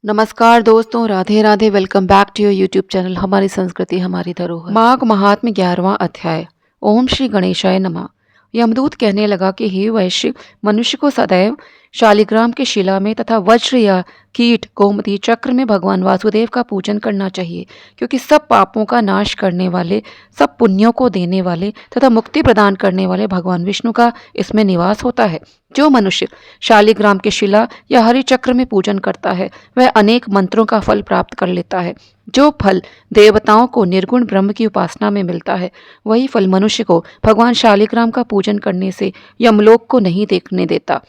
नमस्कार दोस्तों, Radhe Radhe. Welcome back to your YouTube channel हमारी संस्कृति हमारी धरोहर। माघ महात्म्य 11वां अध्याय। ओम श्री गणेशाय नमः। यमदूत कहने लगा कि हे वैश्य, मनुष्य को सदैव शालिग्राम की शिला में तथा वज्र या कीट गोमती चक्र में भगवान वासुदेव का पूजन करना चाहिए, क्योंकि सब पापों का नाश करने वाले, सब पुण्यों को देने वाले तथा मुक्ति प्रदान करने वाले भगवान विष्णु का इसमें निवास होता है। जो मनुष्य शालिग्राम की शिला या हरि चक्र में पूजन करता है वह अनेक मंत्रों का फल प्राप्त कर लेता है। जो फल देवताओं को निर्गुण ब्रह्म की उपासना में मिलता है, वही फल मनुष्य को भगवान शालिग्राम का पूजन करने से यमलोक को नहीं देखने देता।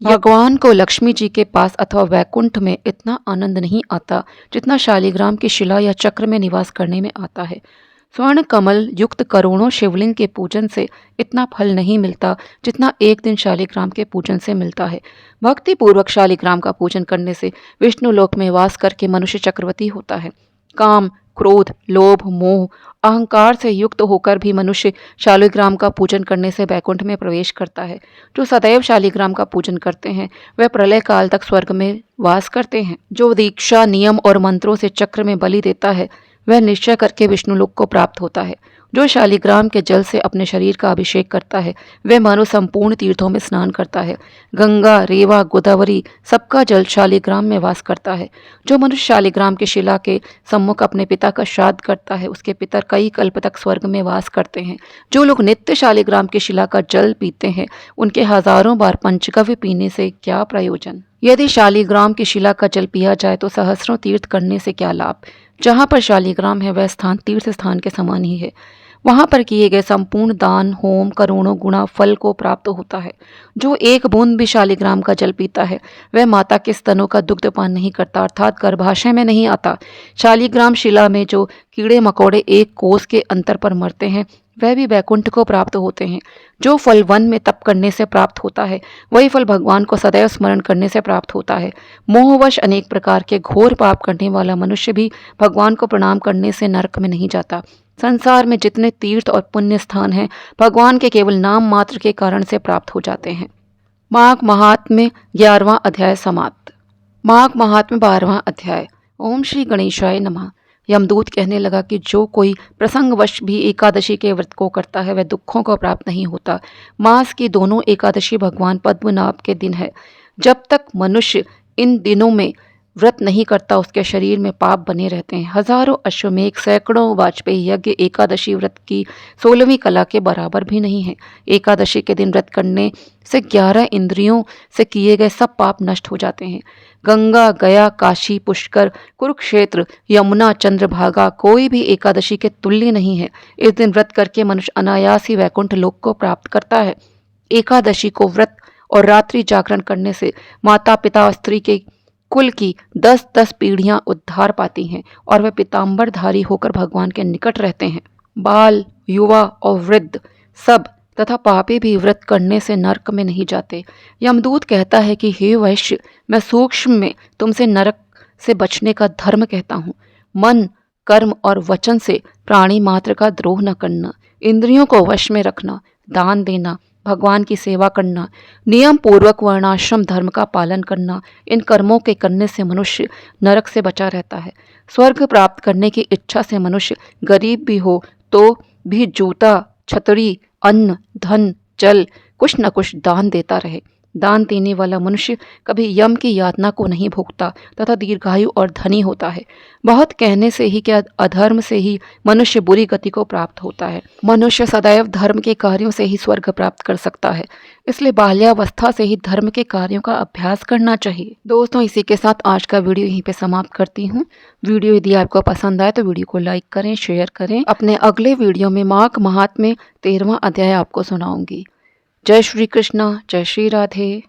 भगवान को लक्ष्मी जी के पास अथवा वैकुंठ में इतना आनंद नहीं आता जितना शालिग्राम की शिला या चक्र में निवास करने में आता है। स्वर्ण कमल युक्त करोड़ों शिवलिंग के पूजन से इतना फल नहीं मिलता जितना एक दिन शालिग्राम के पूजन से मिलता है। भक्ति पूर्वक शालिग्राम का पूजन करने से विष्णु लोक में वास करके मनुष्य चक्रवर्ती होता है। काम, क्रोध, लोभ, मोह, अहंकार से युक्त होकर भी मनुष्य शालिग्राम का पूजन करने से वैकुंठ में प्रवेश करता है। जो सदैव शालिग्राम का पूजन करते हैं वह प्रलय काल तक स्वर्ग में वास करते हैं। जो दीक्षा, नियम और मंत्रों से चक्र में बलि देता है वह निश्चय करके विष्णु लोक को प्राप्त होता है। जो शालिग्राम के जल से अपने शरीर का अभिषेक करता है वह मानो संपूर्ण तीर्थों में स्नान करता है। गंगा, रेवा, गोदावरी सबका जल शालिग्राम में वास करता है। जो मनुष्य शालिग्राम की शिला के सम्मुख अपने पिता का श्राद्ध करता है उसके पितर कई कल्प तक स्वर्ग में वास करते हैं। जो लोग नित्य शालिग्राम की शिला का जल पीते हैं उनके हजारों बार पंचगव्य पीने से क्या प्रयोजन। यदि शालिग्राम की शिला का जल पिया जाए तो सहस्रों तीर्थ करने से क्या लाभ। जहाँ पर शालिग्राम है वह स्थान तीर्थ स्थान के समान ही है। वहाँ पर किए गए संपूर्ण दान, होम करोड़ों गुना फल को प्राप्त होता है। जो एक बूंद भी शालिग्राम का जल पीता है वह माता के स्तनों का दुग्धपान नहीं करता, अर्थात गर्भाशय में नहीं आता। शालिग्राम शिला में जो कीड़े मकोड़े एक कोस के अंतर पर मरते हैं वह भी वैकुंठ को प्राप्त होते हैं। जो फल वन में तप करने से प्राप्त होता है वही फल भगवान को सदैव स्मरण करने से प्राप्त होता है। मोहवश अनेक प्रकार के घोर पाप करने वाला मनुष्य भी भगवान को प्रणाम करने से नरक में नहीं जाता। संसार में जितने तीर्थ और पुण्य स्थान हैं भगवान के केवल नाम मात्र के कारण से प्राप्त हो जाते हैं। माघ महात्म्य 11वां अध्याय समाप्त। माघ महात्म्य 12वां अध्याय। ओम श्री गणेशाय नमः। यमदूत कहने लगा कि जो कोई प्रसंगवश भी एकादशी के व्रत को करता है वह दुखों को प्राप्त नहीं होता। मास की दोनों एकादशी भगवान पद्मनाभ के दिन है। जब तक मनुष्य इन दिनों में व्रत नहीं करता उसके शरीर में पाप बने रहते हैं। हजारों अश्वमेघ, सैकड़ों वाजपेयी यज्ञ एकादशी व्रत की 16वीं कला के बराबर भी नहीं है। एकादशी के दिन व्रत करने से 11 इंद्रियों से किए गए सब पाप नष्ट हो जाते हैं। गंगा, गया, काशी, पुष्कर, कुरुक्षेत्र, यमुना, चंद्रभागा कोई भी एकादशी के तुल्य नहीं है। इस दिन व्रत करके मनुष्य अनायास ही वैकुंठ लोक को प्राप्त करता है। एकादशी को व्रत और रात्रि जागरण करने से माता पिता और स्त्री के कुल की 10-10 पीढ़ियां उद्धार पाती हैं और वह पीताम्बरधारी होकर भगवान के निकट रहते हैं। बाल, युवा और वृद्ध सब तथा पापी भी व्रत करने से नरक में नहीं जाते। यमदूत कहता है कि हे वैश्य, मैं सूक्ष्म में तुमसे नरक से बचने का धर्म कहता हूँ। मन, कर्म और वचन से प्राणी मात्र का द्रोह न करना, इंद्रियों को वश में रखना, दान देना, भगवान की सेवा करना, नियम पूर्वक वर्णाश्रम धर्म का पालन करना, इन कर्मों के करने से मनुष्य नरक से बचा रहता है। स्वर्ग प्राप्त करने की इच्छा से मनुष्य गरीब भी हो तो भी जूता, छतरी, अन्न, धन, जल कुछ न कुछ दान देता रहे। दान देने वाला मनुष्य कभी यम की यातना को नहीं भोगता तथा दीर्घायु और धनी होता है। बहुत कहने से ही क्या, अधर्म से ही मनुष्य बुरी गति को प्राप्त होता है। मनुष्य सदैव धर्म के कार्यों से ही स्वर्ग प्राप्त कर सकता है, इसलिए बाल्यावस्था से ही धर्म के कार्यों का अभ्यास करना चाहिए। दोस्तों, इसी के साथ आज का वीडियो यहीं पे समाप्त करती हूँ। वीडियो यदि आपको पसंद आए तो वीडियो को लाइक करें, शेयर करें। अपने अगले वीडियो में माघ महात्म्य 13वां अध्याय आपको सुनाऊंगी। जय श्री कृष्णा, जय श्री राधे।